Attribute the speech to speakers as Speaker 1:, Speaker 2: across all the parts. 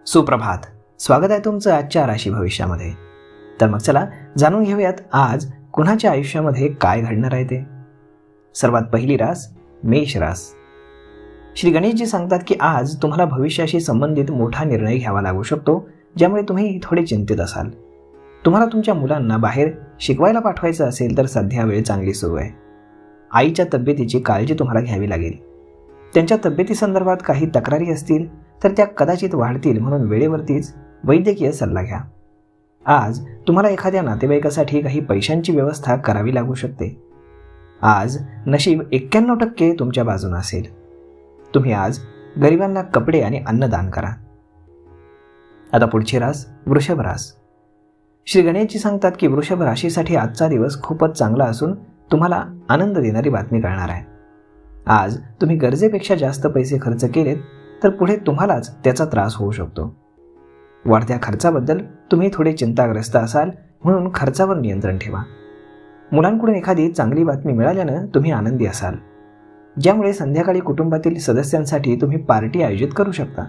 Speaker 1: सुप्रभात. स्वागत आहे तुमचं आजच्या राशी भविष्यामध्ये. तर मग चला जाणून घेऊयात आज कुणाच्या आयुष्यामध्ये काय घडणार आहे ते. सर्वात पहिली रास मेष रास. श्री गणेशजी सांगतात की आज तुम्हाला भविष्याशी संबंधित मोठा निर्णय घ्यावा लागू शकतो, ज्यामुळे तुम्ही थोडे चिंतित असाल. तुम्हाला तुमच्या मुलांना बाहेर शिकवायला पाठवायचं असेल तर सध्या वेळ चांगली सुरू आहे. आईच्या तब्येतीची काळजी तुम्हाला घ्यावी लागेल. त्यांच्या तब्येतीसंदर्भात काही तक्रारी असतील तर त्या कदाचित वाढतील, म्हणून वेळेवरतीच वैद्यकीय सल्ला घ्या. आज तुम्हाला एखाद्या नातेवाईकासाठी काही पैशांची व्यवस्था करावी लागू शकते. आज नशीब 91% तुमच्या बाजूने असेल. तुम्ही आज गरिबांना कपडे आणि अन्न दान करा. आता पुढची रास वृषभ रास. श्री गणेशजी सांगतात की वृषभ राशीसाठी आजचा दिवस खूपच चांगला असून तुम्हाला आनंद देणारी बातमी कळणार आहे. आज तुम्ही गरजेपेक्षा जास्त पैसे खर्च केलेत तर पुढे तुम्हालाच त्याचा त्रास होऊ शकतो. वाढत्या खर्चाबद्दल तुम्ही थोडे चिंताग्रस्त असाल, म्हणून खर्चावर नियंत्रण ठेवा. मुलांकडून एखादी चांगली बातमी मिळाल्यानं तुम्ही आनंदी असाल, ज्यामुळे संध्याकाळी कुटुंबातील सदस्यांसाठी तुम्ही पार्टी आयोजित करू शकता.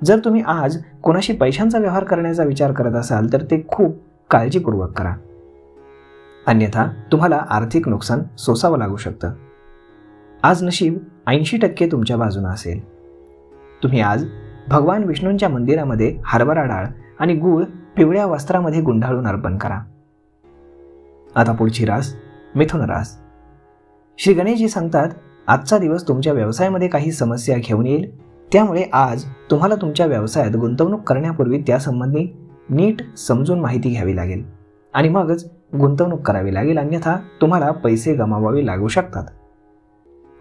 Speaker 1: जर तुम्ही आज कोणाशी पैशांचा व्यवहार करण्याचा विचार करत असाल तर ते खूप काळजीपूर्वक करा, अन्यथा तुम्हाला आर्थिक नुकसान सोसावं लागू शकतं. आज नशीब 80% तुमच्या बाजूने असेल. तुम्ही आज भगवान विष्णूंच्या मंदिरामध्ये हरभरा डाळ आणि गूळ पिवळ्या वस्त्रामध्ये गुंडाळून अर्पण करा. आता पुढची रास मिथुन रास. श्री गणेशजी सांगतात आजचा दिवस तुमच्या व्यवसायामध्ये काही समस्या घेऊन येईल, त्यामुळे आज तुम्हाला तुमच्या व्यवसायात गुंतवणूक करण्यापूर्वी त्यासंबंधी नीट समजून माहिती घ्यावी लागेल आणि मगच गुंतवणूक करावी लागेल, अन्यथा तुम्हाला पैसे गमावावे लागू शकतात.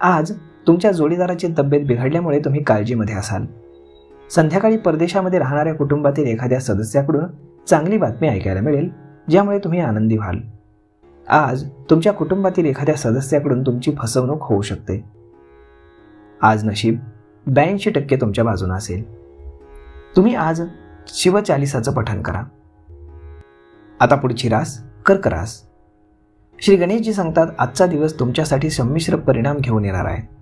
Speaker 1: आज तुमच्या जोडीदाराची तब्येत बिघडल्यामुळे तुम्ही काळजीमध्ये असाल. संध्याकाळी परदेशामध्ये राहणाऱ्या कुटुंबातील एखाद्या सदस्याकडून चांगली बातमी ऐकायला मिळेल, ज्यामुळे तुम्ही आनंदी व्हाल. आज तुमच्या कुटुंबातील एखाद्या सदस्याकडून तुमची फसवणूक होऊ शकते. आज नशीब 82% तुमच्या बाजूने असेल. तुम्ही आज शिवचालिसाचं पठण करा. आता पुढची रास कर्क रास. श्री गणेशजी सांगतात आजचा दिवस तुमच्यासाठी संमिश्र परिणाम घेऊन येणार आहे.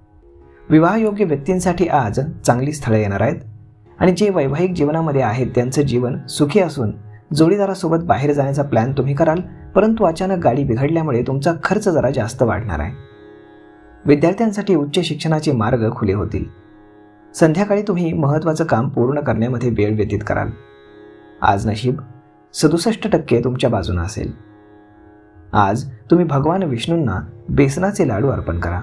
Speaker 1: विवाहयोग्य व्यक्तींसाठी आज चांगली स्थळे येणार आहेत आणि जे वैवाहिक जीवनामध्ये आहेत त्यांचं जीवन सुखी असून जोडीदारासोबत बाहेर जाण्याचा प्लॅन तुम्ही कराल, परंतु अचानक गाडी बिघडल्यामुळे तुमचा खर्च जरा जास्त वाढणार आहे. विद्यार्थ्यांसाठी उच्च शिक्षणाचे मार्ग खुले होतील. संध्याकाळी तुम्ही महत्त्वाचं काम पूर्ण करण्यामध्ये वेळ व्यतीत कराल. आज नशीब 67% तुमच्या बाजूने असेल. आज तुम्ही भगवान विष्णूंना बेसनाचे लाडू अर्पण करा.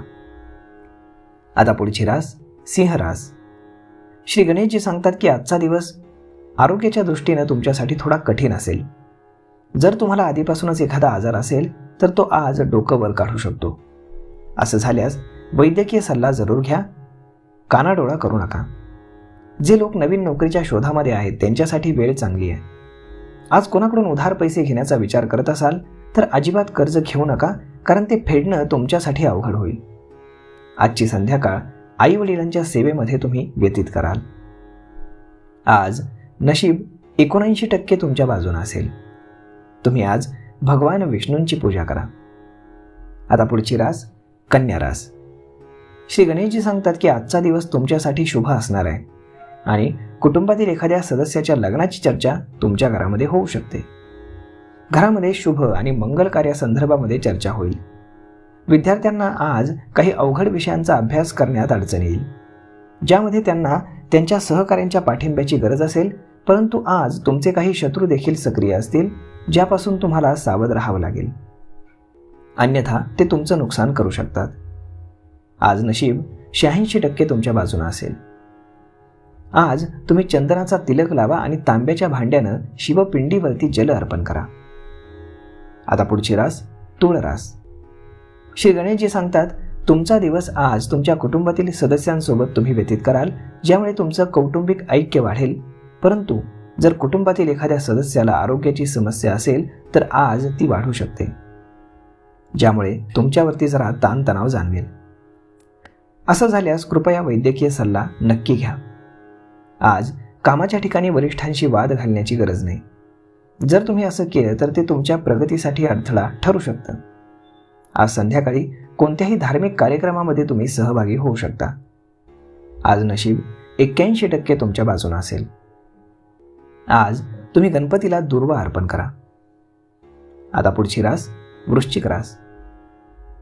Speaker 1: आता पुढची रास सिंह रास. श्री गणेशजी सांगतात की आजचा दिवस आरोग्याच्या दृष्टीने तुमच्यासाठी थोडा कठीण असेल. जर तुम्हाला आधीपासूनच एखादा आजार असेल तर तो आज डोकं वर काढू शकतो. असं झाल्यास वैद्यकीय सल्ला जरूर घ्या, कानाडोळा करू नका. जे लोक नवीन नोकरीच्या शोधामध्ये आहेत त्यांच्यासाठी वेळ चांगली आहे. आज कोणाकडून उधार पैसे घेण्याचा विचार करत असाल तर अजिबात कर्ज घेऊ नका, कारण ते फेडणं तुमच्यासाठी अवघड होईल. आजची संध्याकाळ आई वडिलांच्या सेवेमध्ये तुम्ही व्यतीत कराल. आज नशीब 79% तुमच्या बाजूने असेल. तुम्ही आज भगवान विष्णूंची पूजा करा. आता पुढची रास कन्या रास. श्री गणेशजी सांगतात की आजचा दिवस तुमच्यासाठी शुभ असणार आहे आणि कुटुंबातील एखाद्या सदस्याच्या लग्नाची चर्चा तुमच्या घरामध्ये होऊ शकते. घरामध्ये शुभ आणि मंगल कार्यासंदर्भामध्ये चर्चा होईल. विद्यार्थ्यांना आज काही अवघड विषयांचा अभ्यास करण्यात अडचण येईल, ज्यामध्ये त्यांना त्यांच्या सहकाऱ्यांच्या पाठिंब्याची गरज असेल, परंतु आज तुमचे काही शत्रू देखील सक्रिय असतील, ज्यापासून तुम्हाला सावध राहावं लागेल, अन्यथा ते तुमचं नुकसान करू शकतात. आज नशीब 86% तुमच्या बाजूने असेल. आज तुम्ही चंदनाचा तिलक लावा आणि तांब्याच्या भांड्यानं शिवपिंडीवरती जल अर्पण करा. आता पुढची रास तुळ रास. श्री गणेशजी सांगतात तुमचा दिवस आज तुमच्या कुटुंबातील सदस्यांसोबत तुम्ही व्यतीत कराल, ज्यामुळे तुमचं कौटुंबिक ऐक्य वाढेल. परंतु जर कुटुंबातील एखाद्या सदस्याला आरोग्याची समस्या असेल तर आज ती वाढू शकते, ज्यामुळे तुमच्यावरती जरा ताणतणाव जाणवेल. असं झाल्यास कृपया वैद्यकीय सल्ला नक्की घ्या. आज कामाच्या ठिकाणी वरिष्ठांशी वाद घालण्याची गरज नाही. जर तुम्ही असं केलं तर ते तुमच्या प्रगतीसाठी अडथळा ठरू शकतं. आज संध्याकाळी कोणत्याही धार्मिक कार्यक्रमामध्ये तुम्ही सहभागी होऊ शकता. आज नशीब 81% तुमच्या बाजूने असेल. आज तुम्ही गणपतीला दुर्वा अर्पण करा. आता पुढची रास वृश्चिक रास.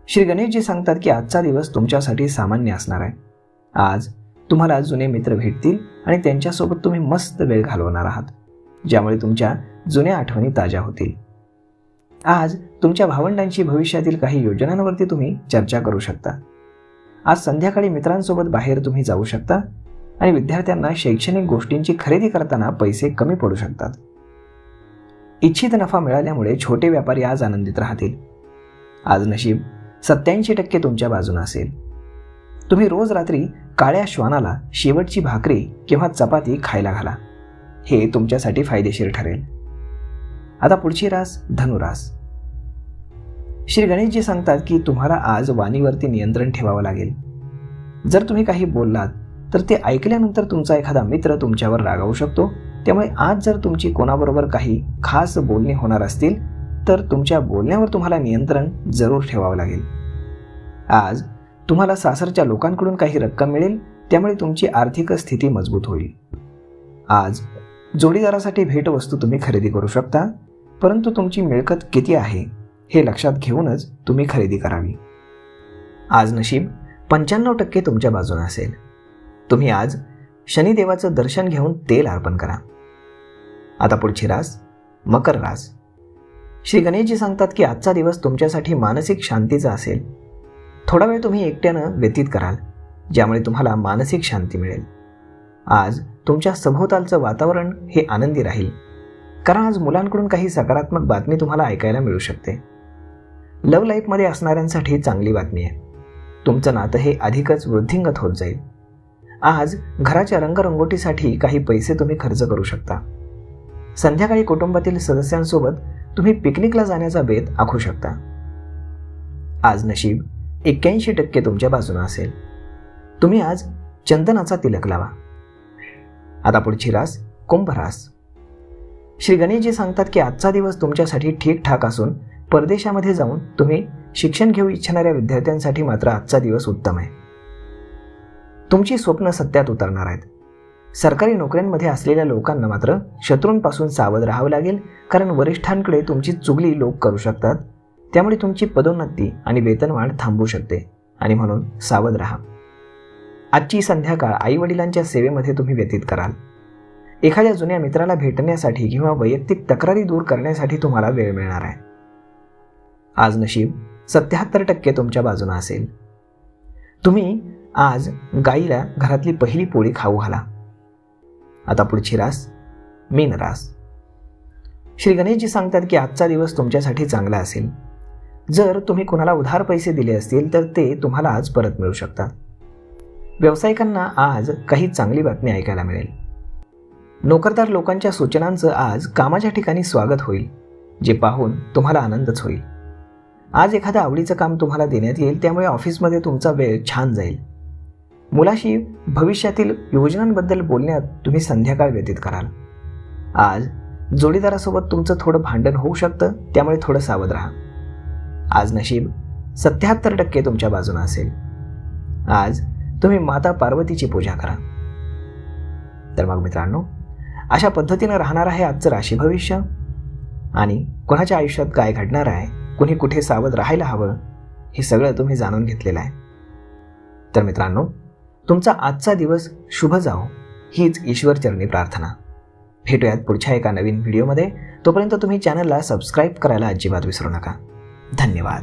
Speaker 1: श्री गणेशजी सांगतात की आजचा दिवस तुमच्यासाठी सामान्य असणार आहे. आज तुम्हाला जुने मित्र भेटतील आणि त्यांच्यासोबत तुम्ही मस्त वेळ घालवणार आहात, ज्यामुळे तुमच्या जुन्या आठवणी ताज्या होतील. आज तुमच्या भावंडांशी भविष्यातील काही योजनांवरती तुम्ही चर्चा करू शकता. आज संध्याकाळी मित्रांसोबत बाहेर तुम्ही जाऊ शकता आणि विद्यार्थ्यांना शैक्षणिक गोष्टींची खरेदी करताना पैसे कमी पडू शकतात. इच्छित नफा मिळाल्यामुळे छोटे व्यापारी आज आनंदित राहतील. आज नशीब 87% तुमच्या बाजूने असेल. तुम्ही रोज रात्री काळ्या श्वानाला शेवटची भाकरी किंवा चपाती खायला घाला. हे तुमच्यासाठी फायदेशीर ठरेल. आता पुढची रास धनुरास. श्री गणेशजी सांगतात की तुम्हाला आज वाणीवरती नियंत्रण ठेवावं लागेल. जर तुम्ही काही बोललात तर ते ऐकल्यानंतर तुमचा एखादा मित्र तुमच्यावर रागावू शकतो. त्यामुळे आज जर तुमची कोणाबरोबर काही खास बोलणी होणार असतील तर तुमच्या बोलण्यावर तुम्हाला नियंत्रण जरूर ठेवावं लागेल. आज तुम्हाला सासरच्या लोकांकडून काही रक्कम मिळेल, त्यामुळे तुमची आर्थिक स्थिती मजबूत होईल. आज जोडीदारासाठी भेटवस्तू तुम्ही खरेदी करू शकता, परंतु तुमची मिळकत किती आहे हे लक्षात घेऊनच तुम्ही खरेदी करावी. आज नशीब 95% तुमच्या बाजूने असेल. तुम्ही आज शनिदेवाचं दर्शन घेऊन तेल अर्पण करा. आता पुढची रास मकर रास. श्री गणेशजी सांगतात की आजचा दिवस तुमच्यासाठी मानसिक शांतीचा असेल. थोडा वेळ तुम्ही एकट्यानं व्यतीत कराल, ज्यामुळे तुम्हाला मानसिक शांती मिळेल. आज तुमच्या सभोवतालचं वातावरण हे आनंदी राहील, कारण आज मुलांकडून काही सकारात्मक बातमी तुम्हाला ऐकायला मिळू शकते. लव्ह लाईफमध्ये असणाऱ्यांसाठी चांगली बातमी आहे. तुमचं नातं हे अधिकच वृद्धिंगत होत जाईल. आज घराच्या रंगरंगोटीसाठी काही पैसे तुम्ही खर्च करू शकता. संध्याकाळी कुटुंबातील सदस्यांसोबत तुम्ही पिकनिकला जाण्याचा बेत आखू शकता. आज नशीब 81% तुमच्या बाजूने असेल. तुम्ही आज चंदनाचा तिलक लावा. आता पुढची रास कुंभ रास. श्री गणेशजी सांगतात की आजचा दिवस तुमच्यासाठी ठीकठाक असून परदेशामध्ये जाऊन तुम्ही शिक्षण घेऊ इच्छिणाऱ्या विद्यार्थ्यांसाठी मात्र आजचा दिवस उत्तम आहे. तुमची स्वप्न सत्यात उतरणार आहेत. सरकारी नोकऱ्यांमध्ये असलेल्या लोकांना मात्र शत्रूंपासून सावध राहावं लागेल, कारण वरिष्ठांकडे तुमची चुगली लोक करू शकतात. त्यामुळे तुमची पदोन्नती आणि वेतनवाढ थांबू शकते आणि म्हणून सावध राहा. आजची संध्याकाळ आईवडिलांच्या सेवेमध्ये तुम्ही व्यतीत कराल. एखाद्या जुन्या मित्राला भेटण्यासाठी किंवा वैयक्तिक तक्रारी दूर करण्यासाठी तुम्हाला वेळ मिळणार आहे. आज नशीब 77% तुमच्या बाजूने असेल. तुम्ही आज गाईला घरातली पहिली पोळी खाऊ घाला. आता पुढची रास मीन रास. श्री गणेशजी सांगतात की आजचा दिवस तुमच्यासाठी चांगला असेल. जर तुम्ही कुणाला उधार पैसे दिले असतील तर ते तुम्हाला आज परत मिळू शकतात. व्यावसायिकांना आज काही चांगली बातमी ऐकायला मिळेल. नोकरदार लोकांच्या सूचनांचं आज कामाच्या ठिकाणी स्वागत होईल, जे पाहून तुम्हाला आनंदच होईल. आज एखादं आवडीचं काम तुम्हाला देण्यात येईल, त्यामुळे ऑफिसमध्ये तुमचा वेळ छान जाईल. मुलाशी भविष्यातील योजनांबद्दल बोलण्यात तुम्ही संध्याकाळ व्यतीत कराल. आज जोडीदारासोबत तुमचं थोडं भांडण होऊ शकतं, त्यामुळे थोडं सावध राहा. आज नशीब 77% तुमच्या बाजूने असेल. आज तुम्ही माता पार्वतीची पूजा करा. तर मग मित्रांनो, अशा पद्धतीनं राहणार आहे आजचं राशी भविष्य. आणि कोणाच्या आयुष्यात काय घडणार आहे, कुणी कुठे सावध राहायला हवं, हे सगळं तुम्ही जाणून घेतलेलं आहे. तर मित्रांनो, तुमचा आजचा दिवस शुभ जाओ हीच ईश्वरचरणी प्रार्थना. भेटूयात पुढच्या एका नवीन व्हिडिओमध्ये. तोपर्यंत तुम्ही चॅनलला सबस्क्राईब करायला अजिबात विसरू नका. धन्यवाद.